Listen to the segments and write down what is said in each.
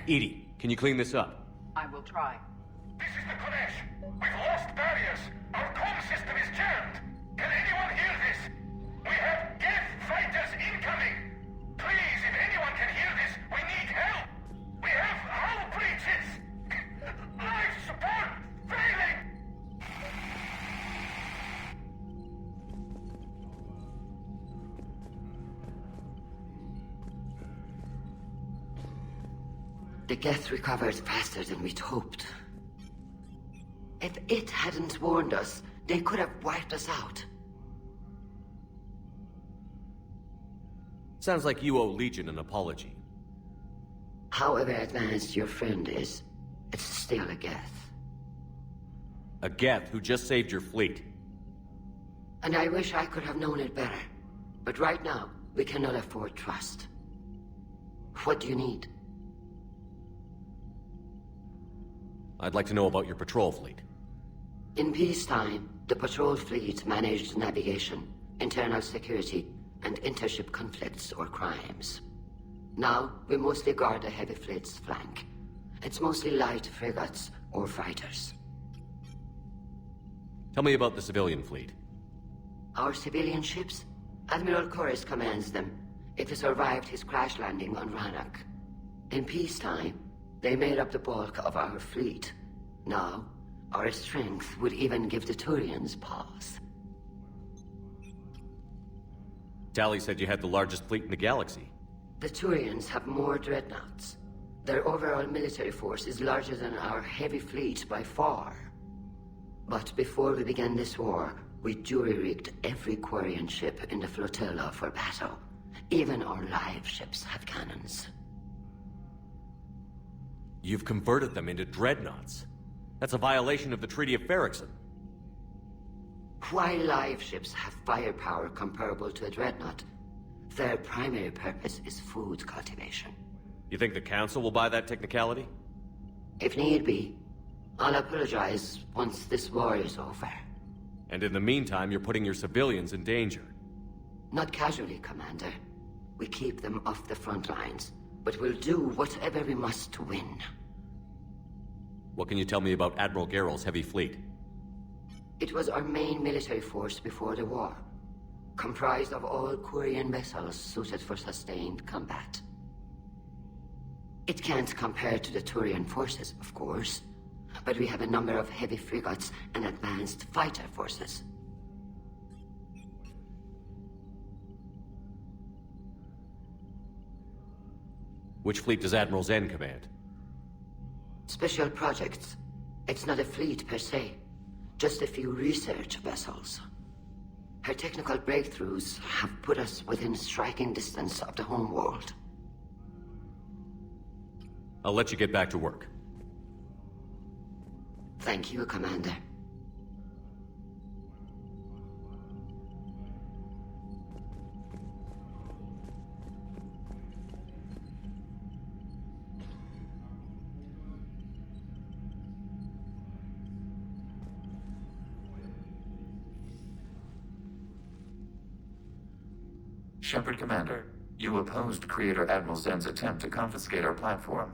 Edie, can you clean this up? I will try. This is the Kodesh. We've lost barriers. Our comm system is jammed. Can anyone hear this? We have Geth fighters incoming. Please, if anyone can hear this, we need help. We have hull breaches. Life support failing. The Geth recovered faster than we'd hoped. If it hadn't warned us, they could have wiped us out. Sounds like you owe Legion an apology. However advanced your friend is, it's still a Geth. A Geth who just saved your fleet. And I wish I could have known it better. But right now, we cannot afford trust. What do you need? I'd like to know about your patrol fleet. In peacetime, the patrol fleet managed navigation, internal security, and intership conflicts or crimes. Now, we mostly guard the heavy fleet's flank. It's mostly light frigates or fighters. Tell me about the civilian fleet. Our civilian ships? Admiral Corus commands them. It survived his crash landing on Rannoch. In peacetime, they made up the bulk of our fleet. Now, our strength would even give the Turians pause. Tally said you had the largest fleet in the galaxy. The Turians have more dreadnoughts. Their overall military force is larger than our heavy fleet by far. But before we began this war, we jury-rigged every Quarian ship in the flotilla for battle. Even our live ships have cannons. You've converted them into dreadnoughts. That's a violation of the Treaty of Ferrixon. While live ships have firepower comparable to a dreadnought, their primary purpose is food cultivation. You think the Council will buy that technicality? If need be, I'll apologize once this war is over. And in the meantime, you're putting your civilians in danger. Not casually, Commander. We keep them off the front lines, but we'll do whatever we must to win. What can you tell me about Admiral Geralt's heavy fleet? It was our main military force before the war, comprised of all Quarian vessels suited for sustained combat. It can't compare to the Turian forces, of course, but we have a number of heavy frigates and advanced fighter forces. Which fleet does Admiral Zen command? Special projects. It's not a fleet per se, just a few research vessels. Her technical breakthroughs have put us within striking distance of the homeworld. I'll let you get back to work. Thank you, Commander. Shepard Commander, you opposed Creator Admiral Zen's attempt to confiscate our platform.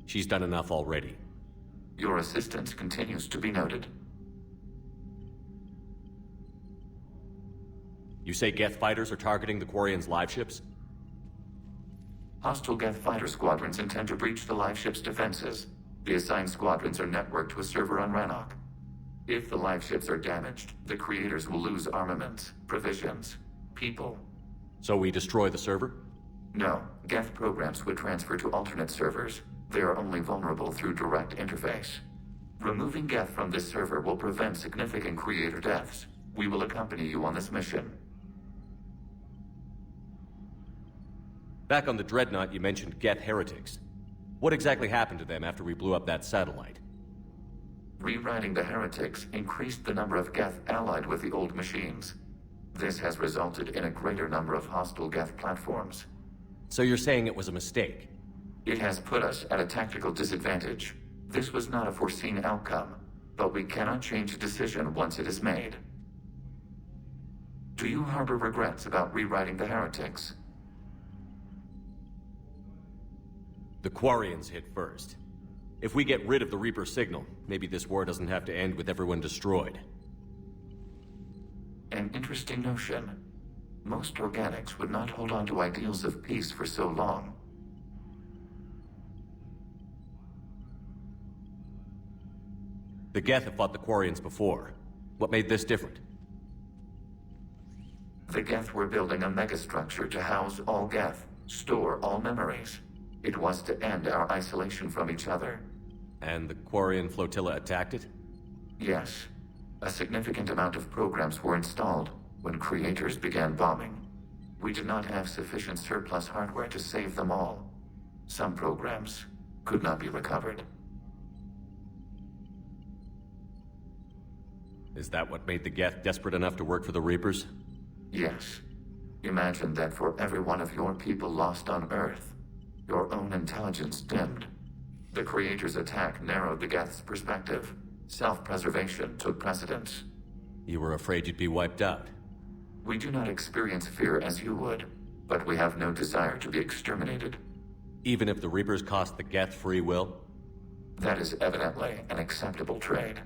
She's done enough already. Your assistance continues to be noted. You say Geth fighters are targeting the Quarians' live ships? Hostile Geth fighter squadrons intend to breach the live ship's defenses. The assigned squadrons are networked to a server on Rannoch. If the live ships are damaged, the Creators will lose armaments, provisions, people. So we destroy the server? No, Geth programs would transfer to alternate servers. They are only vulnerable through direct interface. Removing Geth from this server will prevent significant Creator deaths. We will accompany you on this mission. Back on the Dreadnought, you mentioned Geth heretics. What exactly happened to them after we blew up that satellite? Rewriting the heretics increased the number of Geth allied with the old machines. This has resulted in a greater number of hostile Geth platforms. So you're saying it was a mistake? It has put us at a tactical disadvantage. This was not a foreseen outcome, but we cannot change a decision once it is made. Do you harbor regrets about rewriting the heretics? The Quarians hit first. If we get rid of the Reaper signal, maybe this war doesn't have to end with everyone destroyed. An interesting notion. Most organics would not hold on to ideals of peace for so long. The Geth have fought the Quarians before. What made this different? The Geth were building a megastructure to house all Geth, store all memories. It was to end our isolation from each other. And the Quarian flotilla attacked it? Yes. A significant amount of programs were installed when creators began bombing. We did not have sufficient surplus hardware to save them all. Some programs could not be recovered. Is that what made the Geth desperate enough to work for the Reapers? Yes. Imagine that for every one of your people lost on Earth, your own intelligence dimmed. The Creator's attack narrowed the Geth's perspective. Self-preservation took precedence. You were afraid you'd be wiped out. We do not experience fear as you would, but we have no desire to be exterminated. Even if the Reapers cost the Geth free will? That is evidently an acceptable trade.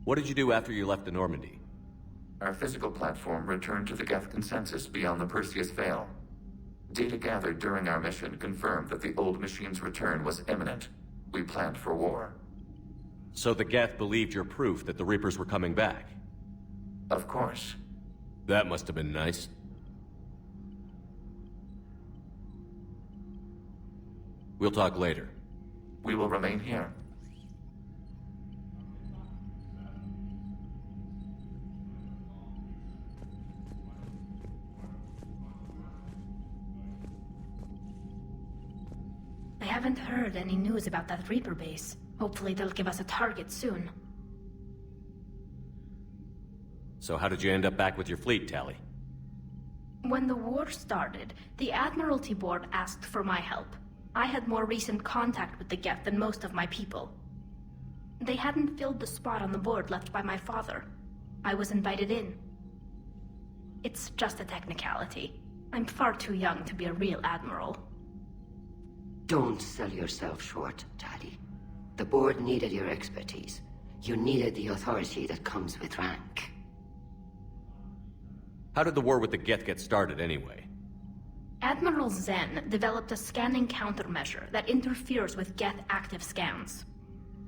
What did you do after you left the Normandy? Our physical platform returned to the Geth consensus beyond the Perseus Veil. Data gathered during our mission confirmed that the old machine's return was imminent. We planned for war. So the Geth believed your proof that the Reapers were coming back? Of course. That must have been nice. We'll talk later. We will remain here. I haven't heard any news about that Reaper base. Hopefully they'll give us a target soon. So how did you end up back with your fleet, Tali? When the war started, the Admiralty Board asked for my help. I had more recent contact with the Geth than most of my people. They hadn't filled the spot on the board left by my father. I was invited in. It's just a technicality. I'm far too young to be a real admiral. Don't sell yourself short, Tali. The board needed your expertise. You needed the authority that comes with rank. How did the war with the Geth get started, anyway? Admiral Zen developed a scanning countermeasure that interferes with Geth active scans.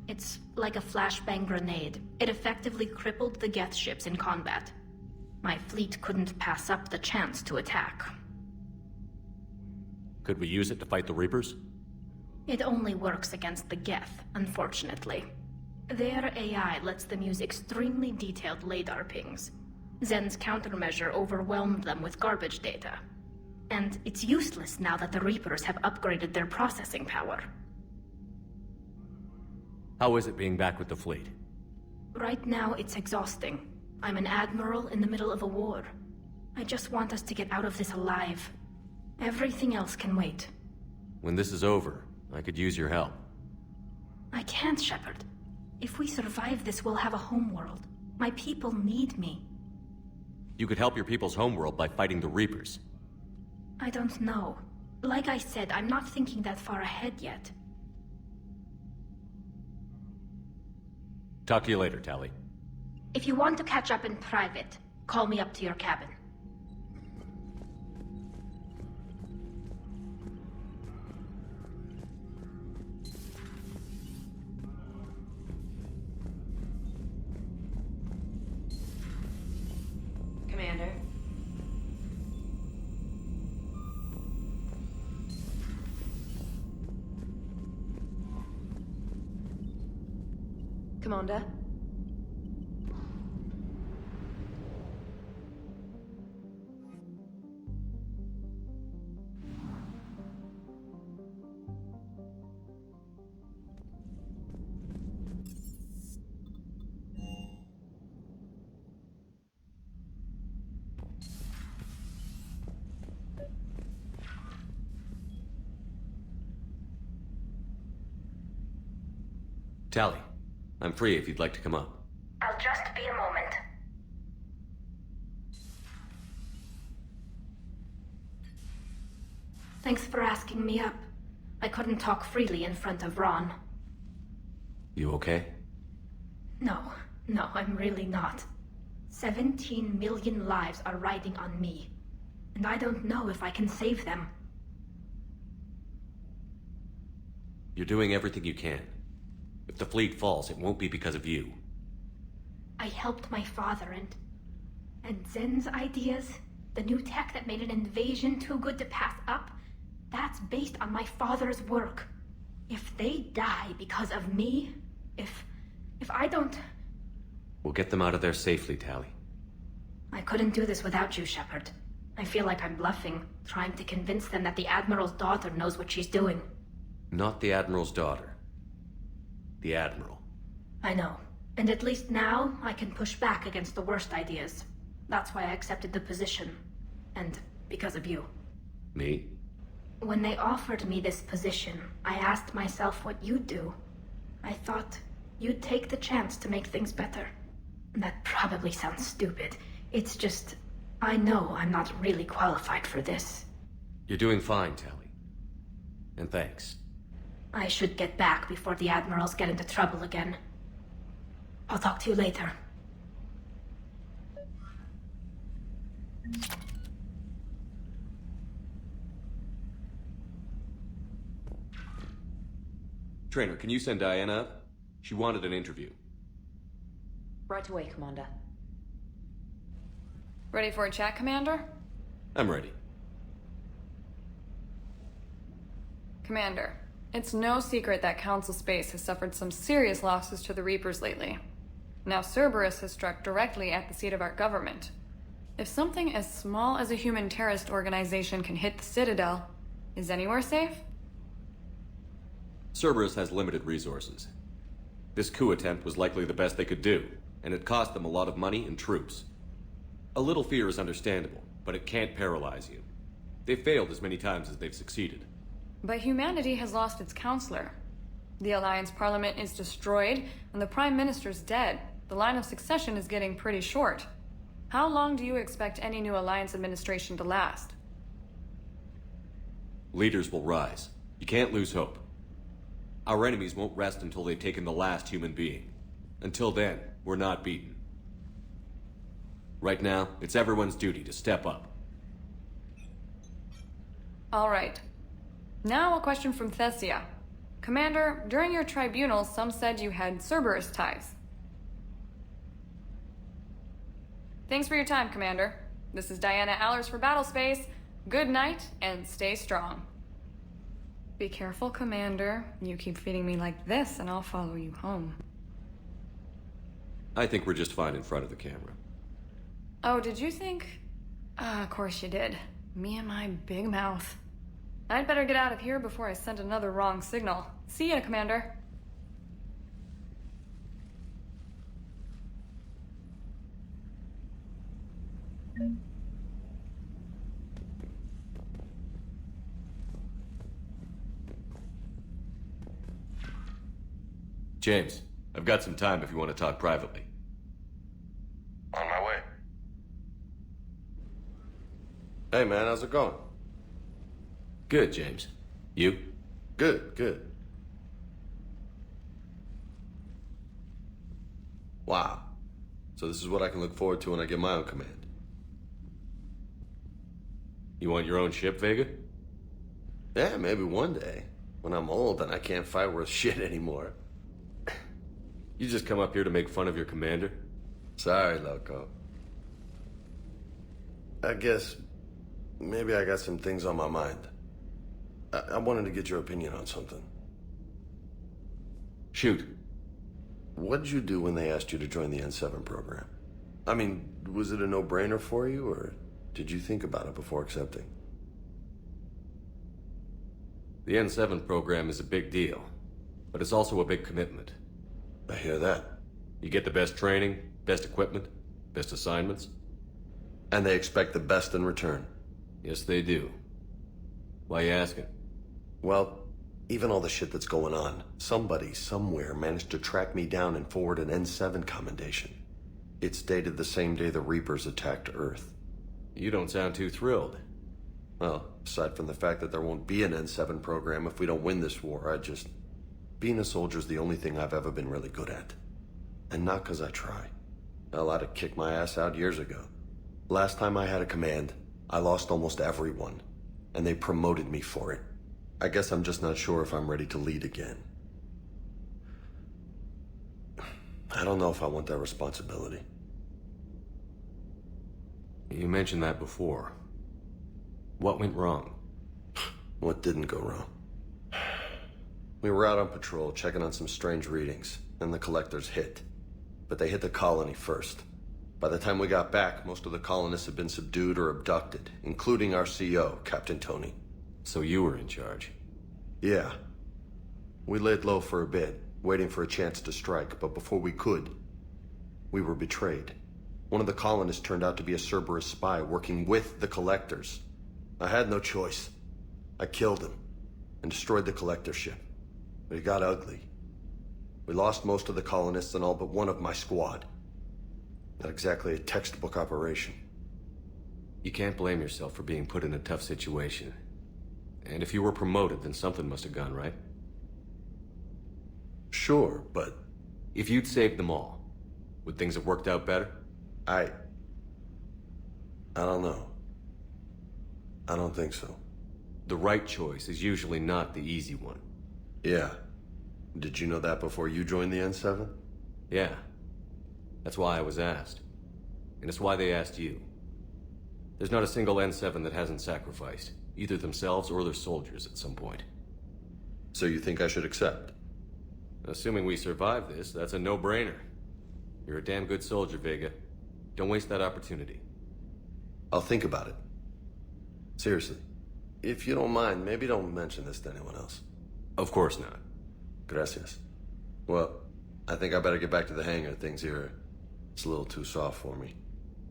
It's like a flashbang grenade. It effectively crippled the Geth ships in combat. My fleet couldn't pass up the chance to attack. Could we use it to fight the Reapers? It only works against the Geth, unfortunately. Their AI lets them use extremely detailed LADAR pings. Zen's countermeasure overwhelmed them with garbage data. And it's useless now that the Reapers have upgraded their processing power. How is it being back with the fleet? Right now, it's exhausting. I'm an admiral in the middle of a war. I just want us to get out of this alive. Everything else can wait. When this is over, I could use your help. I can't, Shepard. If we survive this, we'll have a homeworld. My people need me. You could help your people's homeworld by fighting the Reapers. I don't know. Like I said, I'm not thinking that far ahead yet. Talk to you later, Tali. If you want to catch up in private, call me up to your cabin. Commander. Commander. Tali, I'm free if you'd like to come up. I'll just be a moment. Thanks for asking me up. I couldn't talk freely in front of Ron. You okay? No, I'm really not. 17 million lives are riding on me, and I don't know if I can save them. You're doing everything you can. If the fleet falls, it won't be because of you. I helped my father and Zen's ideas, the new tech that made an invasion too good to pass up, that's based on my father's work. If they die because of me, if I don't... We'll get them out of there safely, Tally. I couldn't do this without you, Shepard. I feel like I'm bluffing, trying to convince them that the Admiral's daughter knows what she's doing. Not the Admiral's daughter. The Admiral. I know. And at least now, I can push back against the worst ideas. That's why I accepted the position. And because of you. Me? When they offered me this position, I asked myself what you'd do. I thought you'd take the chance to make things better. That probably sounds stupid. It's just, I know I'm not really qualified for this. You're doing fine, Tally. And thanks. I should get back before the Admirals get into trouble again. I'll talk to you later. Trainer, can you send Diana up? She wanted an interview. Right away, Commander. Ready for a chat, Commander? I'm ready. Commander, it's no secret that Council Space has suffered some serious losses to the Reapers lately. Now Cerberus has struck directly at the seat of our government. If something as small as a human terrorist organization can hit the Citadel, is anywhere safe? Cerberus has limited resources. This coup attempt was likely the best they could do, and it cost them a lot of money and troops. A little fear is understandable, but it can't paralyze you. They've failed as many times as they've succeeded. But humanity has lost its counselor. The Alliance Parliament is destroyed, and the Prime Minister's dead. The line of succession is getting pretty short. How long do you expect any new Alliance administration to last? Leaders will rise. You can't lose hope. Our enemies won't rest until they've taken the last human being. Until then, we're not beaten. Right now, it's everyone's duty to step up. All right. Now a question from Thessia. Commander, during your tribunal, some said you had Cerberus ties. Thanks for your time, Commander. This is Diana Allers for Battlespace. Good night, and stay strong. Be careful, Commander. You keep feeding me like this, and I'll follow you home. I think we're just fine in front of the camera. Oh, did you think? Of course you did. Me and my big mouth. I'd better get out of here before I send another wrong signal. See ya, Commander. James, I've got some time if you want to talk privately. On my way. Hey man, how's it going? Good, James. You? Good, good. Wow. So this is what I can look forward to when I get my own command. You want your own ship, Vega? Yeah, maybe one day. When I'm old and I can't fight worth shit anymore. You just come up here to make fun of your commander? Sorry, loco. I guess maybe I got some things on my mind. I wanted to get your opinion on something. Shoot. What did you do when they asked you to join the N7 program? I mean, was it a no-brainer for you, or did you think about it before accepting? The N7 program is a big deal, but it's also a big commitment. I hear that. You get the best training, best equipment, best assignments. And they expect the best in return. Yes, they do. Why you asking? Well, even all the shit that's going on, somebody somewhere managed to track me down and forward an N7 commendation. It's dated the same day the Reapers attacked Earth. You don't sound too thrilled. Well, aside from the fact that there won't be an N7 program if we don't win this war, being a soldier's the only thing I've ever been really good at. And not because I try. Hell, I'd have kicked my ass out years ago. Last time I had a command, I lost almost everyone. And they promoted me for it. I guess I'm just not sure if I'm ready to lead again. I don't know if I want that responsibility. You mentioned that before. What went wrong? What didn't go wrong? We were out on patrol, checking on some strange readings, and the collectors hit. But they hit the colony first. By the time we got back, most of the colonists had been subdued or abducted, including our CO, Captain Tony. So you were in charge? Yeah. We laid low for a bit, waiting for a chance to strike, but before we could, we were betrayed. One of the colonists turned out to be a Cerberus spy working with the collectors. I had no choice. I killed him and destroyed the collector ship. But it got ugly. We lost most of the colonists and all but one of my squad. Not exactly a textbook operation. You can't blame yourself for being put in a tough situation. And if you were promoted, then something must have gone right. Sure, but... If you'd saved them all, would things have worked out better? I don't know. I don't think so. The right choice is usually not the easy one. Yeah. Did you know that before you joined the N7? Yeah. That's why I was asked. And it's why they asked you. There's not a single N7 that hasn't sacrificed, either themselves or their soldiers at some point. So you think I should accept? Assuming we survive this, that's a no-brainer. You're a damn good soldier, Vega. Don't waste that opportunity. I'll think about it. Seriously. If you don't mind, maybe don't mention this to anyone else. Of course not. Gracias. Well, I think I better get back to the hangar. Things here, it's a little too soft for me.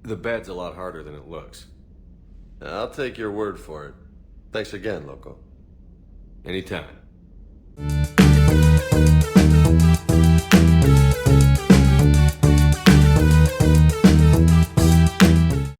The bed's a lot harder than it looks. I'll take your word for it. Thanks again, Loco. Anytime.